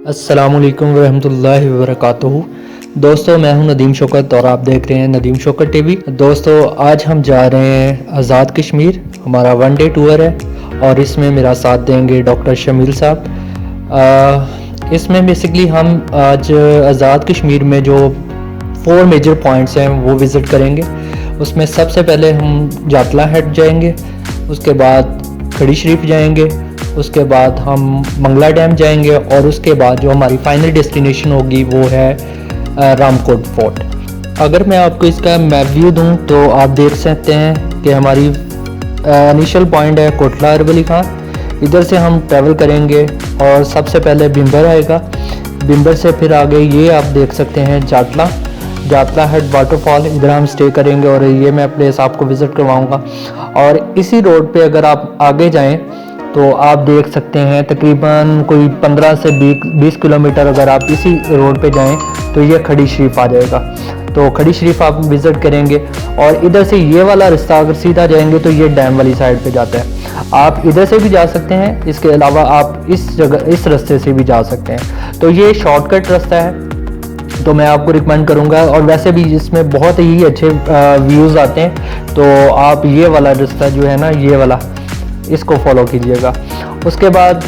अस्सलाम वालेकुम रहमतुल्लाहि वबरकातुहू। दोस्तों, मैं हूं नदीम शौकत और आप देख रहे हैं नदीम शौकत टीवी। दोस्तों, आज हम जा रहे हैं आज़ाद कश्मीर। हमारा वन डे टूर है और इसमें मेरा साथ देंगे डॉक्टर शमील साहब। इसमें बेसिकली हम आज आज़ाद कश्मीर में जो 4 मेजर पॉइंट्स हैं वो विज़िट करेंगे। उसमें सबसे पहले हम जातला हेड जाएंगे, उसके बाद खड़ी शरीफ जाएंगे, उसके बाद हम मंगला डैम जाएंगे और उसके बाद जो हमारी फाइनल डेस्टिनेशन होगी वो है रामकोट फोर्ट। अगर मैं आपको इसका मैप व्यू दूं तो आप देख सकते हैं कि हमारी इनिशियल पॉइंट है कोटला अरवली खान। इधर से हम ट्रैवल करेंगे और सबसे पहले बिम्बर आएगा। बिम्बर से फिर आगे ये आप देख सकते हैं जातला हेड वाटरफॉल। इधर हम स्टे करेंगे और ये मैं प्लेस आपको विज़िट करवाऊँगा। और इसी रोड पे अगर आप आगे जाएँ तो आप देख सकते हैं तकरीबन कोई 15 से 20 किलोमीटर अगर आप इसी रोड पे जाएं तो ये खड़ी शरीफ आ जाएगा। तो खड़ी शरीफ आप विज़िट करेंगे और इधर से ये वाला रास्ता अगर सीधा जाएंगे तो ये डैम वाली साइड पे जाता है। आप इधर से भी जा सकते हैं, इसके अलावा आप इस रास्ते से भी जा सकते हैं। तो ये शॉर्टकट रास्ता है, तो मैं आपको रिकमेंड करूँगा। और वैसे भी इसमें बहुत ही अच्छे व्यूज़ आते हैं, तो आप ये वाला रास्ता जो है ना, ये वाला, इसको फॉलो कीजिएगा। उसके बाद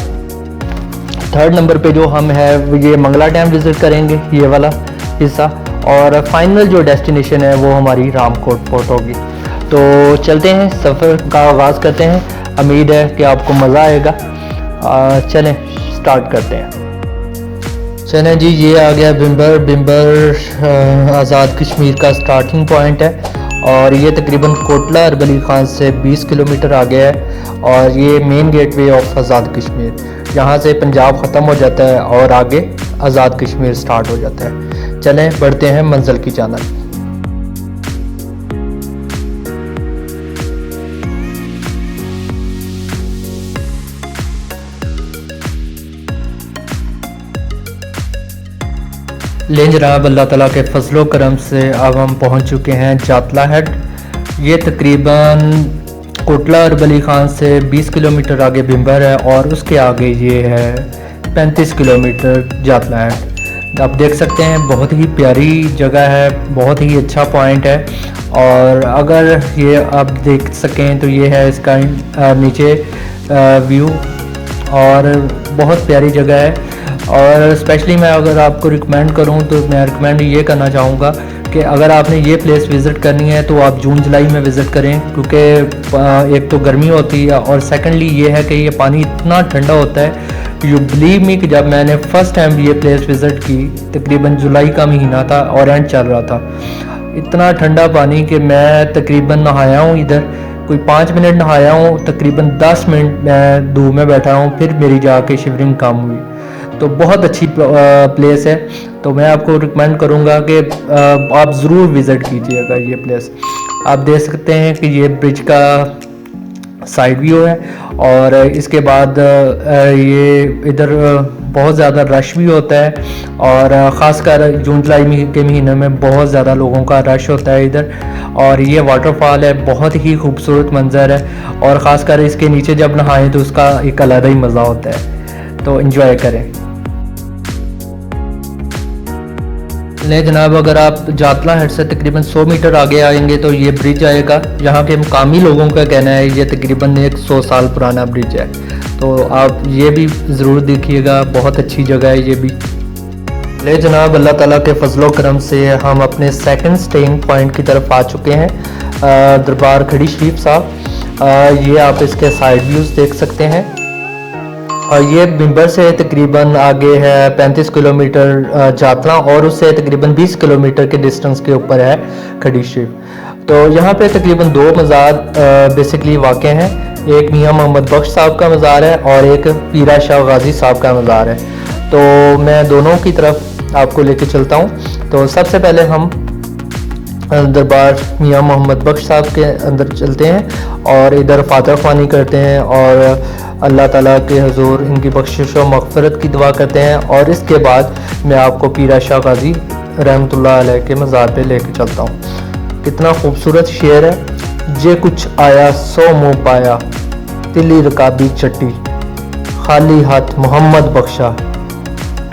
3rd नंबर पे जो हम है ये मंगला डैम विज़िट करेंगे, ये वाला हिस्सा। और फाइनल जो डेस्टिनेशन है वो हमारी रामकोट फोर्ट होगी। तो चलते हैं, सफ़र का आगाज़ करते हैं। उम्मीद है कि आपको मज़ा आएगा। चलें स्टार्ट करते हैं। चलें जी, ये आ गया बिम्बर आज़ाद कश्मीर का स्टार्टिंग पॉइंट है और ये तकरीबन कोटला अरवली खान से 20 किलोमीटर आगे है। और ये main gateway of Azad Kashmir, यहाँ से पंजाब ख़त्म हो जाता है और आगे आज़ाद कश्मीर स्टार्ट हो जाता है। चलें बढ़ते हैं मंजिल की जानिब। ले जनाब, अल्लाह ताला के फजलो करम से अब हम पहुंच चुके हैं जातला हेड। ये तकरीबन कोटला अरवली खान से 20 किलोमीटर आगे बिम्बर है और उसके आगे ये है 35 किलोमीटर जातला हेड। आप देख सकते हैं बहुत ही प्यारी जगह है, बहुत ही अच्छा पॉइंट है। और अगर ये आप देख सकें तो ये है इसका नीचे व्यू और बहुत प्यारी जगह है। और स्पेशली मैं अगर आपको रिकमेंड करूं तो मैं रिकमेंड ये करना चाहूँगा कि अगर आपने ये प्लेस विज़िट करनी है तो आप जून जुलाई में विज़िट करें, क्योंकि एक तो गर्मी होती है और सेकेंडली ये है कि ये पानी इतना ठंडा होता है। यू बिलीव मी कि जब मैंने फ़र्स्ट टाइम ये प्लेस विज़िट की तकरीबन जुलाई का महीना था और एंड चल रहा था, इतना ठंडा पानी कि मैं तकरीबन नहाया हूँ इधर, कोई 5 मिनट नहाया हूँ, तकरीबन 10 मिनट मैं धूप में बैठा हूँ, फिर मेरी जाके शिवरिंग कम हुई। तो बहुत अच्छी प्लेस है, तो मैं आपको रिकमेंड करूँगा कि आप ज़रूर विज़िट कीजिएगा ये प्लेस। आप देख सकते हैं कि ये ब्रिज का साइड व्यू है और इसके बाद ये इधर बहुत ज़्यादा रश भी होता है और ख़ासकर जून जुलाई के महीने में बहुत ज़्यादा लोगों का रश होता है इधर। और ये वाटरफॉल है, बहुत ही खूबसूरत मंज़र है और ख़ासकर इसके नीचे जब नहाएं तो उसका एक अलग ही मज़ा होता है। तो एंजॉय करें। ले जनाब, अगर आप जातला हेड से तकरीबन 100 मीटर आगे आएंगे तो ये ब्रिज आएगा। यहाँ के मुकामी लोगों का कहना है ये तकरीबन 100 साल पुराना ब्रिज है, तो आप ये भी ज़रूर देखिएगा, बहुत अच्छी जगह है ये भी। ले जनाब, अल्लाह ताला के फजलो करम से हम अपने सेकंड स्टेइंग पॉइंट की तरफ आ चुके हैं, दरबार खड़ी शरीफ साहब। ये आप इसके साइड व्यूज़ देख सकते हैं और ये बिम्बर से तकरीबन आगे है 35 किलोमीटर जातला और उससे तकरीबन 20 किलोमीटर के डिस्टेंस के ऊपर है खड़ी शरीफ। तो यहाँ पे तकरीबन 2 मज़ार बेसिकली वाक़ हैं, एक मियाँ मोहम्मद बख्श साहब का मज़ार है और एक पीरा शाह गाजी साहब का मज़ार है। तो मैं दोनों की तरफ आपको लेके चलता हूँ। तो सबसे पहले हम दरबार मियाँ मोहम्मद बख्श साहब के अंदर चलते हैं और इधर फातह ख़्वानी करते हैं और अल्लाह ताला के हुजूर इनकी बख्शिश और मग़फ़िरत की दुआ करते हैं। और इसके बाद मैं आपको पीरा शाह गाजी रहमतुल्लाह अलैह के मज़ार पे लेके चलता हूँ। कितना खूबसूरत शेर है। जे कुछ आया सो मुँह पाया, तिली रकाबी चट्टी, खाली हाथ मोहम्मद बख्शा,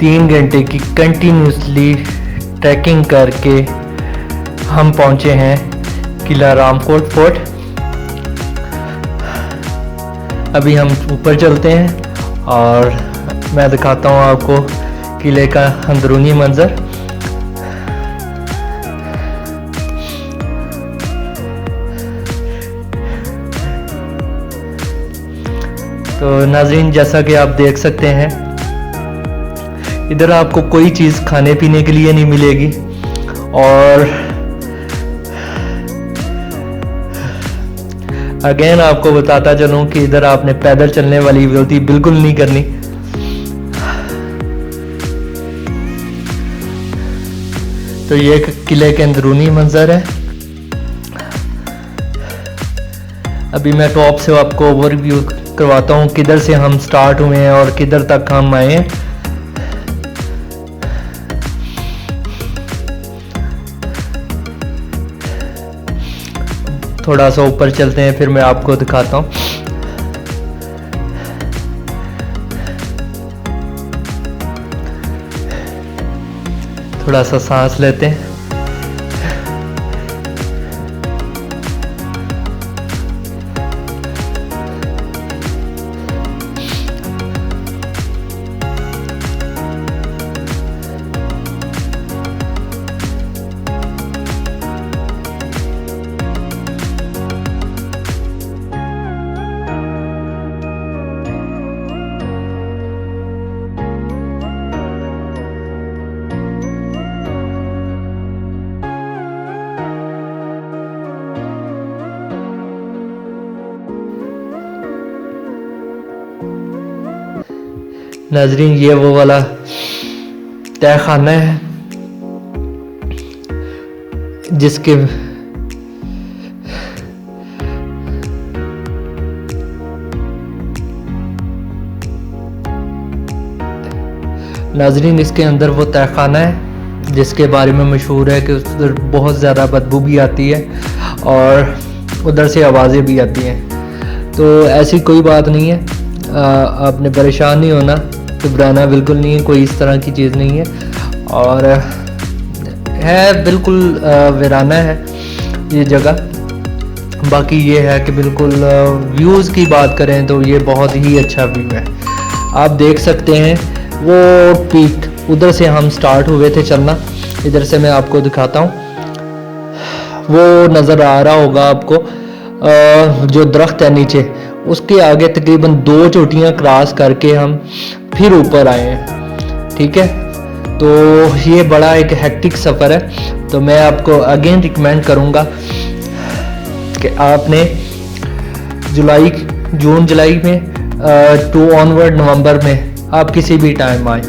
3 घंटे की कंटिन्यूसली ट्रैकिंग करके हम पहुंचे हैं किला रामकोट फोर्ट। अभी हम ऊपर चलते हैं और मैं दिखाता हूं आपको किले का अंदरूनी मंजर। तो नाज़रीन, जैसा कि आप देख सकते हैं, इधर आपको कोई चीज़ खाने पीने के लिए नहीं मिलेगी और अगेन आपको बताता चलूं कि इधर आपने पैदल चलने वाली गलती बिल्कुल नहीं करनी। तो ये किले के अंदरूनी मंजर है। अभी मैं टॉप से आपको ओवरव्यू करवाता हूँ किधर से हम स्टार्ट हुए हैं और किधर तक हम आए हैं। थोड़ा सा ऊपर चलते हैं, फिर मैं आपको दिखाता हूँ। थोड़ा सा सांस लेते हैं। नाजरीन, ये वो वाला तय खाना है जिसके नाजरीन इसके अंदर वो तय खाना है जिसके बारे में मशहूर है कि उधर बहुत ज़्यादा बदबू भी आती है और उधर से आवाज़ें भी आती हैं। तो ऐसी कोई बात नहीं है, आपने परेशान नहीं होना, घबराना बिल्कुल नहीं है, कोई इस तरह की चीज़ नहीं है। और है बिल्कुल वीराना है ये जगह। बाकी ये है कि बिल्कुल व्यूज़ की बात करें तो ये बहुत ही अच्छा व्यू है। आप देख सकते हैं वो पीक, उधर से हम स्टार्ट हुए थे चलना। इधर से मैं आपको दिखाता हूँ, वो नज़र आ रहा होगा आपको जो दरख्त है नीचे, उसके आगे तकरीबन 2 चोटियाँ क्रॉस करके हम फिर ऊपर आए हैं। ठीक है, तो ये बड़ा एक हेक्टिक सफ़र है। तो मैं आपको अगेन रिकमेंड करूँगा कि आपने जून जुलाई में टू ऑनवर्ड नवंबर में आप किसी भी टाइम आए,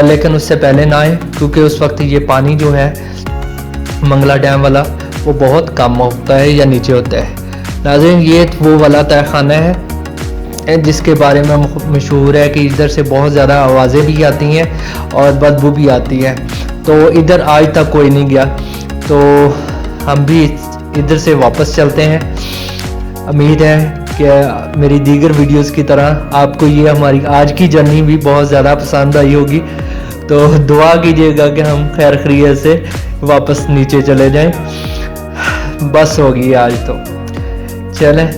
लेकिन उससे पहले ना आए, क्योंकि उस वक्त ये पानी जो है मंगला डैम वाला वो बहुत कम होता है या नीचे होता है। नाज़रीन, ये वो वाला तहखाना है जिसके बारे में मशहूर है कि इधर से बहुत ज़्यादा आवाज़ें भी आती हैं और बदबू भी आती है। तो इधर आज तक कोई नहीं गया, तो हम भी इधर से वापस चलते हैं। उम्मीद है कि मेरी दीगर वीडियोस की तरह आपको ये हमारी आज की जर्नी भी बहुत ज़्यादा पसंद आई होगी। तो दुआ कीजिएगा कि हम खैर खैरियत से वापस नीचे चले जाएं। बस होगी आज तो, चलें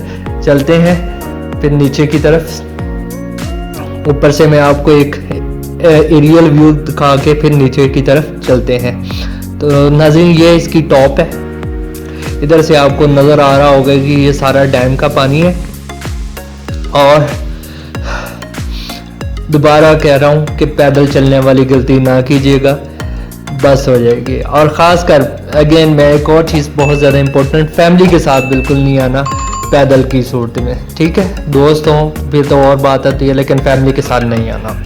चलते हैं फिर नीचे की तरफ। ऊपर से मैं आपको एक एरियल व्यू दिखा के फिर नीचे की तरफ चलते हैं। तो नाज़रीन, ये इसकी टॉप है। इधर से आपको नज़र आ रहा होगा कि ये सारा डैम का पानी है। और दोबारा कह रहा हूँ कि पैदल चलने वाली गलती ना कीजिएगा, बस हो जाएगी। और ख़ास कर अगेन मैं एक और चीज़ बहुत ज़्यादा इम्पोर्टेंट, फैमिली के साथ बिल्कुल नहीं आना पैदल की सूरत में। ठीक है, दोस्त हों फिर तो और बात आती है, लेकिन फैमिली के साथ नहीं आना।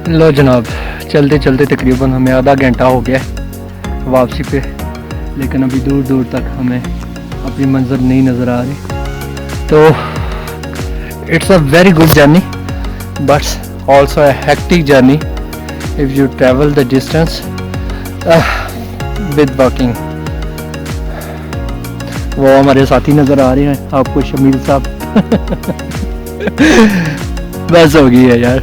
लो जनाब, चलते चलते तकरीबन हमें आधा घंटा हो गया वापसी पे, लेकिन अभी दूर दूर तक हमें अपनी मंजर नहीं नज़र आ रही। तो it's a very good journey but also a hectic journey if you travel the distance with walking. वो हमारे साथी नज़र आ रहे हैं आपको, शमील साहब। बस हो गई है यार।